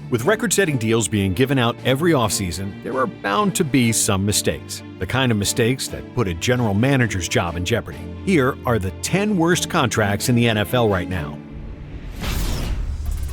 With record-setting deals being given out every offseason, there are bound to be some mistakes. The kind of mistakes that put a general manager's job in jeopardy. Here are the 10 worst contracts in the NFL right now.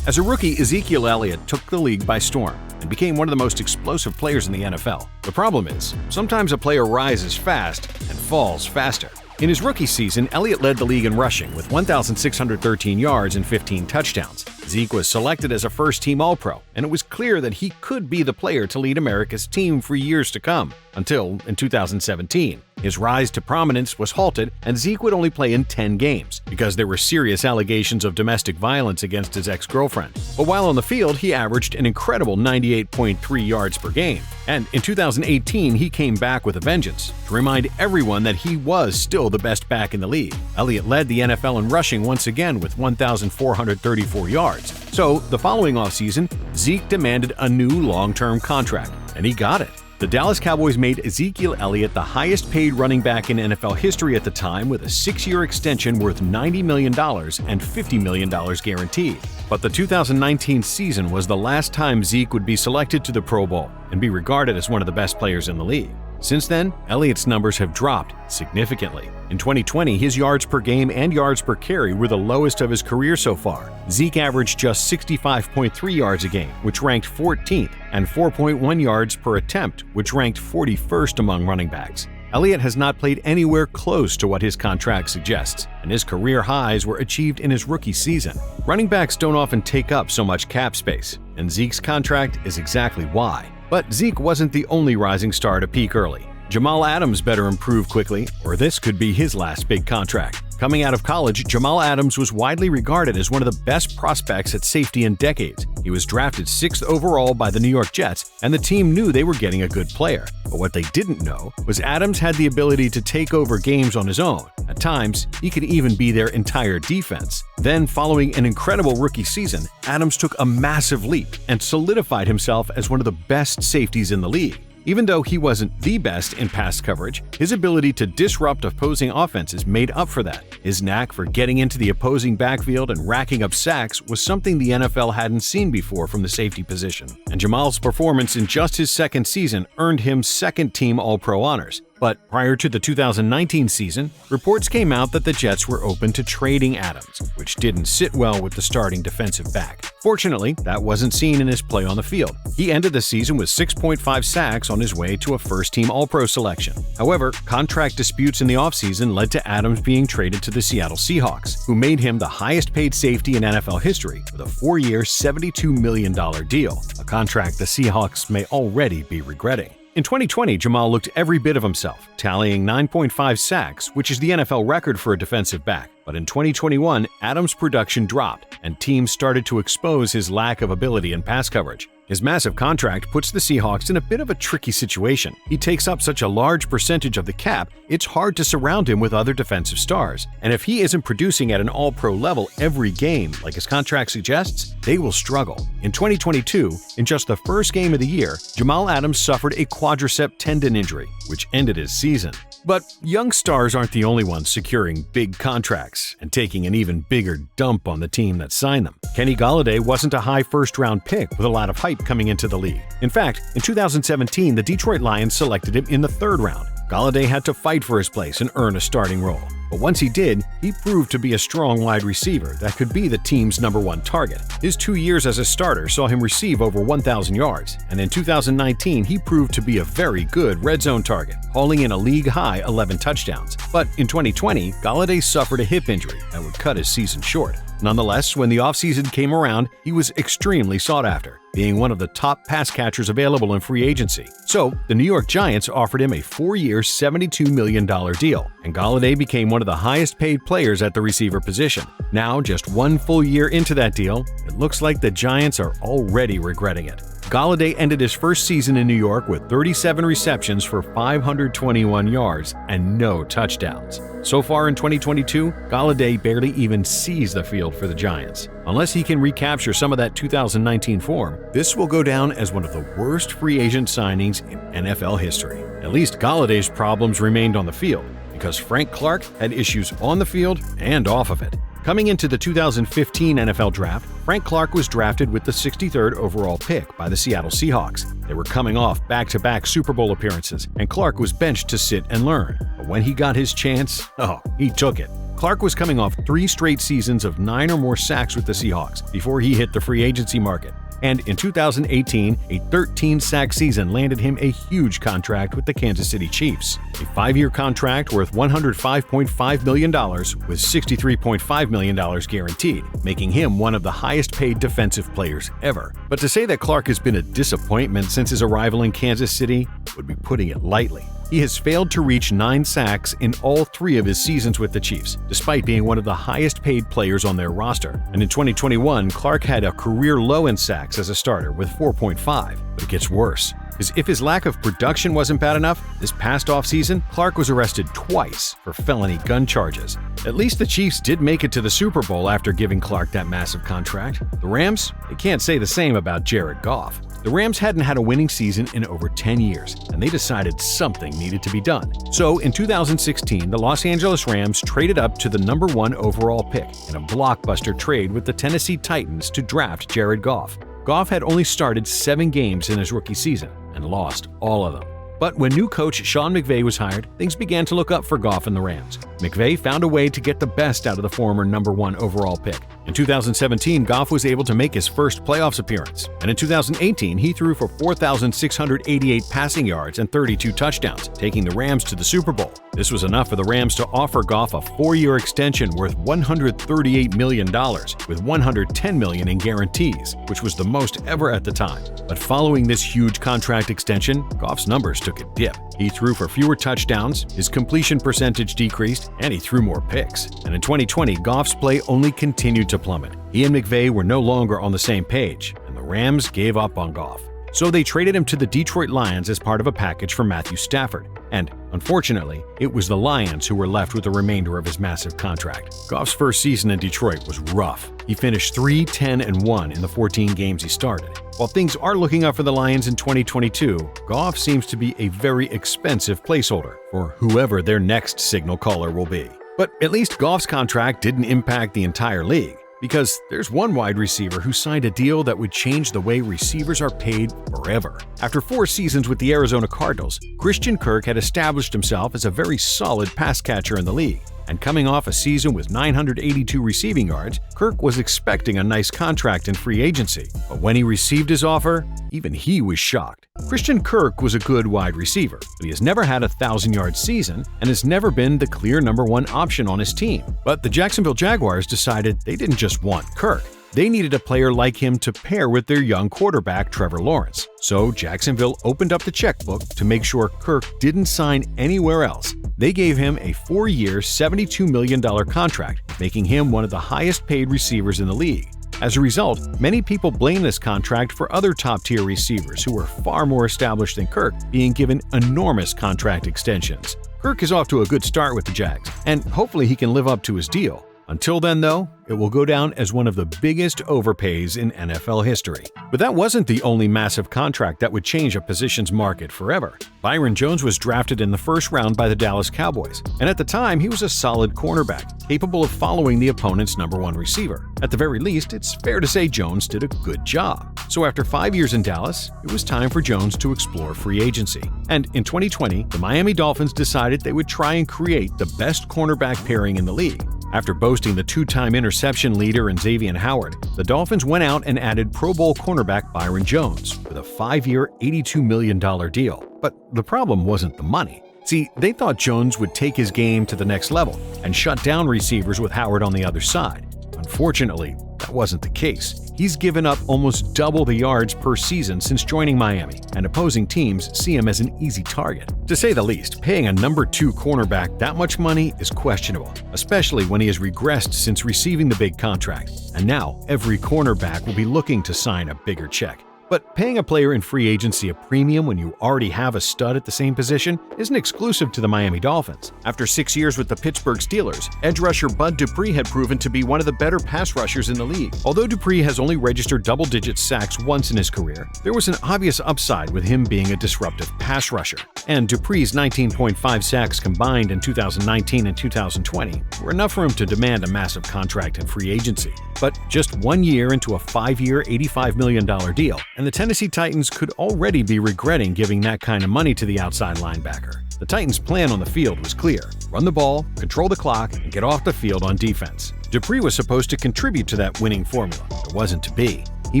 As a rookie, Ezekiel Elliott took the league by storm and became one of the most explosive players in the NFL. The problem is, sometimes a player rises fast and falls faster. In his rookie season, Elliott led the league in rushing with 1,613 yards and 15 touchdowns. Zeke was selected as a first-team All-Pro, and it was clear that he could be the player to lead America's team for years to come, until in 2017. His rise to prominence was halted, and Zeke would only play in 10 games because there were serious allegations of domestic violence against his ex-girlfriend. But while on the field, he averaged an incredible 98.3 yards per game. And in 2018, he came back with a vengeance to remind everyone that he was still the best back in the league. Elliott led the NFL in rushing once again with 1,434 yards. So, the following offseason, Zeke demanded a new long-term contract, and he got it. The Dallas Cowboys made Ezekiel Elliott the highest-paid running back in NFL history at the time with a 6-year extension worth $90 million and $50 million guaranteed. But the 2019 season was the last time Zeke would be selected to the Pro Bowl and be regarded as one of the best players in the league. Since then, Elliott's numbers have dropped significantly. In 2020, his yards per game and yards per carry were the lowest of his career so far. Zeke averaged just 65.3 yards a game, which ranked 14th, and 4.1 yards per attempt, which ranked 41st among running backs. Elliott has not played anywhere close to what his contract suggests, and his career highs were achieved in his rookie season. Running backs don't often take up so much cap space, and Zeke's contract is exactly why. But Zeke wasn't the only rising star to peak early. Jamal Adams better improve quickly, or this could be his last big contract. Coming out of college, Jamal Adams was widely regarded as one of the best prospects at safety in decades. He was drafted 6th overall by the New York Jets, and the team knew they were getting a good player. But what they didn't know was Adams had the ability to take over games on his own. At times, he could even be their entire defense. Then, following an incredible rookie season, Adams took a massive leap and solidified himself as one of the best safeties in the league. Even though he wasn't the best in pass coverage, his ability to disrupt opposing offenses made up for that. His knack for getting into the opposing backfield and racking up sacks was something the NFL hadn't seen before from the safety position. And Jamal's performance in just his second season earned him second-team All-Pro honors. But prior to the 2019 season, reports came out that the Jets were open to trading Adams, which didn't sit well with the starting defensive back. Fortunately, that wasn't seen in his play on the field. He ended the season with 6.5 sacks on his way to a first-team All-Pro selection. However, contract disputes in the offseason led to Adams being traded to the Seattle Seahawks, who made him the highest-paid safety in NFL history with a 4-year, $72 million deal, a contract the Seahawks may already be regretting. In 2020, Jamal looked every bit of himself, tallying 9.5 sacks, which is the NFL record for a defensive back. But in 2021, Adams' production dropped, and teams started to expose his lack of ability in pass coverage. His massive contract puts the Seahawks in a bit of a tricky situation. He takes up such a large percentage of the cap, it's hard to surround him with other defensive stars. And if he isn't producing at an All-Pro level every game, like his contract suggests, they will struggle. In 2022, in just the first game of the year, Jamal Adams suffered a quadricep tendon injury, which ended his season. But young stars aren't the only ones securing big contracts and taking an even bigger dump on the team that signed them. Kenny Golladay wasn't a high first-round pick with a lot of hype coming into the league. In fact, in 2017, the Detroit Lions selected him in the 3rd round. Golladay had to fight for his place and earn a starting role. But once he did, he proved to be a strong wide receiver that could be the team's #1 target. His 2 years as a starter saw him receive over 1,000 yards, and in 2019 he proved to be a very good red zone target, hauling in a league-high 11 touchdowns. But in 2020, Golladay suffered a hip injury that would cut his season short. Nonetheless, when the offseason came around, he was extremely sought after, being one of the top pass catchers available in free agency. So, the New York Giants offered him a 4-year, $72 million deal, and Golladay became one of the highest-paid players at the receiver position. Now, just 1 full year into that deal, it looks like the Giants are already regretting it. Golladay ended his first season in New York with 37 receptions for 521 yards and no touchdowns. So far in 2022, Golladay barely even sees the field for the Giants. Unless he can recapture some of that 2019 form, this will go down as one of the worst free agent signings in NFL history. At least Galladay's problems remained on the field, because Frank Clark had issues on the field and off of it. Coming into the 2015 NFL Draft, Frank Clark was drafted with the 63rd overall pick by the Seattle Seahawks. They were coming off back-to-back Super Bowl appearances, and Clark was benched to sit and learn. But when he got his chance, he took it. Clark was coming off 3 straight seasons of 9 or more sacks with the Seahawks before he hit the free agency market. And in 2018, a 13-sack season landed him a huge contract with the Kansas City Chiefs. A 5-year contract worth $105.5 million with $63.5 million guaranteed, making him one of the highest-paid defensive players ever. But to say that Clark has been a disappointment since his arrival in Kansas City would be putting it lightly. He has failed to reach 9 sacks in all 3 of his seasons with the Chiefs, despite being one of the highest-paid players on their roster. And in 2021, Clark had a career low in sacks as a starter with 4.5. But it gets worse. Because if his lack of production wasn't bad enough, this past offseason, Clark was arrested twice for felony gun charges. At least the Chiefs did make it to the Super Bowl after giving Clark that massive contract. The Rams, they can't say the same about Jared Goff. The Rams hadn't had a winning season in over 10 years, and they decided something needed to be done. So in 2016, the Los Angeles Rams traded up to the number 1 overall pick in a blockbuster trade with the Tennessee Titans to draft Jared Goff. Goff had only started 7 games in his rookie season and lost all of them. But when new coach Sean McVay was hired, things began to look up for Goff and the Rams. McVay found a way to get the best out of the former number 1 overall pick. In 2017, Goff was able to make his first playoffs appearance, and in 2018, he threw for 4,688 passing yards and 32 touchdowns, taking the Rams to the Super Bowl. This was enough for the Rams to offer Goff a 4-year extension worth $138 million, with $110 million in guarantees, which was the most ever at the time. But following this huge contract extension, Goff's numbers took a dip. He threw for fewer touchdowns, his completion percentage decreased, and he threw more picks. And in 2020, Goff's play only continued to plummet. He and McVay were no longer on the same page, and the Rams gave up on Goff. So they traded him to the Detroit Lions as part of a package for Matthew Stafford. And, unfortunately, it was the Lions who were left with the remainder of his massive contract. Goff's first season in Detroit was rough. He finished 3-10-1 in the 14 games he started. While things are looking up for the Lions in 2022, Goff seems to be a very expensive placeholder for whoever their next signal caller will be. But at least Goff's contract didn't impact the entire league, because there's one wide receiver who signed a deal that would change the way receivers are paid forever. After 4 seasons with the Arizona Cardinals, Christian Kirk had established himself as a very solid pass catcher in the league. And coming off a season with 982 receiving yards, Kirk was expecting a nice contract in free agency. But when he received his offer, even he was shocked. Christian Kirk was a good wide receiver, but he has never had a 1,000-yard season and has never been the clear number 1 option on his team. But the Jacksonville Jaguars decided they didn't just want Kirk. They needed a player like him to pair with their young quarterback, Trevor Lawrence. So Jacksonville opened up the checkbook to make sure Kirk didn't sign anywhere else. They gave him a 4-year, $72 million contract, making him one of the highest-paid receivers in the league. As a result, many people blame this contract for other top-tier receivers who were far more established than Kirk being given enormous contract extensions. Kirk is off to a good start with the Jags, and hopefully he can live up to his deal. Until then, though, it will go down as one of the biggest overpays in NFL history. But that wasn't the only massive contract that would change a position's market forever. Byron Jones was drafted in the first round by the Dallas Cowboys, and at the time he was a solid cornerback, capable of following the opponent's number 1 receiver. At the very least, it's fair to say Jones did a good job. So after 5 years in Dallas, it was time for Jones to explore free agency. And in 2020, the Miami Dolphins decided they would try and create the best cornerback pairing in the league. After boasting the 2-time interception leader in Xavier Howard, the Dolphins went out and added Pro Bowl cornerback Byron Jones with a 5-year, $82 million deal. But the problem wasn't the money. See, they thought Jones would take his game to the next level and shut down receivers with Howard on the other side. Unfortunately, that wasn't the case. He's given up almost double the yards per season since joining Miami, and opposing teams see him as an easy target. To say the least, paying a number 2 cornerback that much money is questionable, especially when he has regressed since receiving the big contract. And now, every cornerback will be looking to sign a bigger check. But paying a player in free agency a premium when you already have a stud at the same position isn't exclusive to the Miami Dolphins. After 6 years with the Pittsburgh Steelers, edge rusher Bud Dupree had proven to be one of the better pass rushers in the league. Although Dupree has only registered double-digit sacks once in his career, there was an obvious upside with him being a disruptive pass rusher. And Dupree's 19.5 sacks combined in 2019 and 2020 were enough for him to demand a massive contract in free agency. But just 1 year into a 5-year, $85 million deal, and the Tennessee Titans could already be regretting giving that kind of money to the outside linebacker. The Titans' plan on the field was clear: run the ball, control the clock, and get off the field on defense. Dupree was supposed to contribute to that winning formula. It wasn't to be. He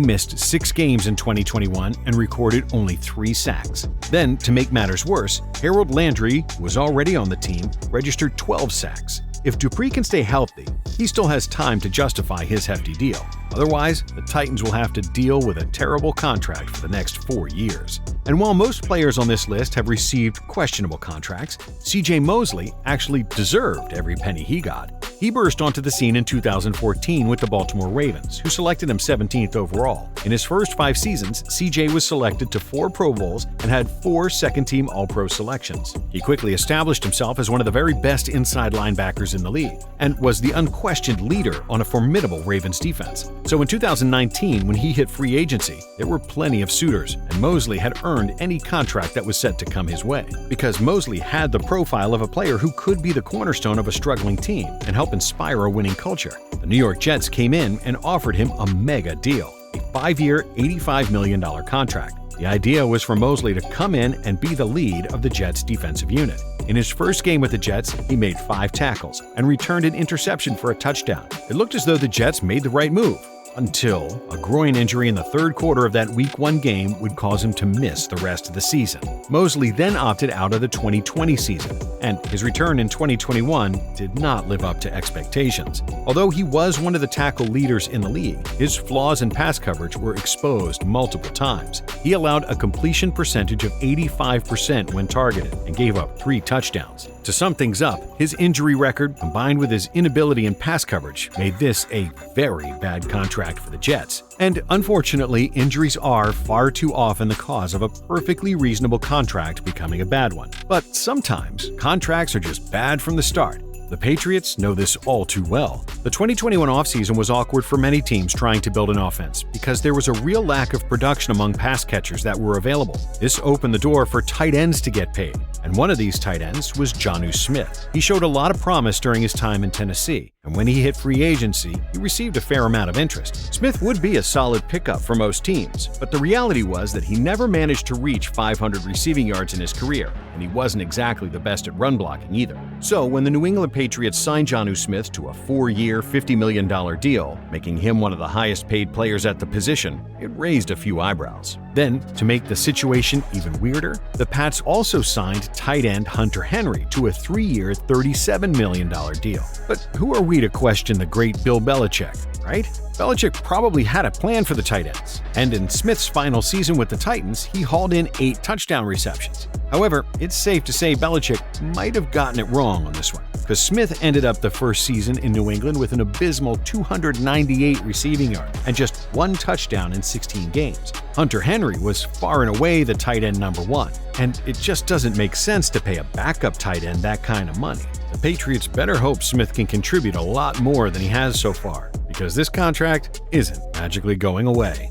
missed 6 games in 2021 and recorded only 3 sacks. Then, to make matters worse, Harold Landry, who was already on the team, registered 12 sacks. If Dupree can stay healthy, he still has time to justify his hefty deal. Otherwise, the Titans will have to deal with a terrible contract for the next 4 years. And while most players on this list have received questionable contracts, C.J. Mosley actually deserved every penny he got. He burst onto the scene in 2014 with the Baltimore Ravens, who selected him 17th overall. In his first 5 seasons, CJ was selected to 4 Pro Bowls and had 4 second-team All-Pro selections. He quickly established himself as one of the very best inside linebackers in the league, and was the unquestioned leader on a formidable Ravens defense. So in 2019, when he hit free agency, there were plenty of suitors, and Mosley had earned any contract that was set to come his way. Because Mosley had the profile of a player who could be the cornerstone of a struggling team and help inspire a winning culture. The New York Jets came in and offered him a mega deal, a 5-year, $85 million contract. The idea was for Mosley to come in and be the lead of the Jets' defensive unit. In his first game with the Jets, he made 5 tackles and returned an interception for a touchdown. It looked as though the Jets made the right move, until a groin injury in the third quarter of that Week 1 game would cause him to miss the rest of the season. Mosley then opted out of the 2020 season, and his return in 2021 did not live up to expectations. Although he was one of the tackle leaders in the league, his flaws in pass coverage were exposed multiple times. He allowed a completion percentage of 85% when targeted and gave up 3 touchdowns. To sum things up, his injury record, combined with his inability in pass coverage, made this a very bad contract for the Jets. And unfortunately, injuries are far too often the cause of a perfectly reasonable contract becoming a bad one. But sometimes, contracts are just bad from the start. The Patriots know this all too well. The 2021 offseason was awkward for many teams trying to build an offense because there was a real lack of production among pass catchers that were available. This opened the door for tight ends to get paid, and one of these tight ends was Jonnu Smith. He showed a lot of promise during his time in Tennessee, and when he hit free agency, he received a fair amount of interest. Smith would be a solid pickup for most teams, but the reality was that he never managed to reach 500 receiving yards in his career, and he wasn't exactly the best at run blocking either. So when the New England Patriots signed Jonnu Smith to a 4-year, $50 million deal, making him one of the highest paid players at the position, it raised a few eyebrows. Then, to make the situation even weirder, the Pats also signed tight end Hunter Henry to a 3-year, $37 million deal. But who are we to question the great Bill Belichick, right? Belichick probably had a plan for the tight ends, and in Smith's final season with the Titans, he hauled in 8 touchdown receptions. However, it's safe to say Belichick might have gotten it wrong on this one, because Smith ended up the first season in New England with an abysmal 298 receiving yards and just 1 touchdown in 16 games. Hunter Henry was far and away the tight end number 1, and it just doesn't make sense to pay a backup tight end that kind of money. The Patriots better hope Smith can contribute a lot more than he has so far, because this contract isn't magically going away.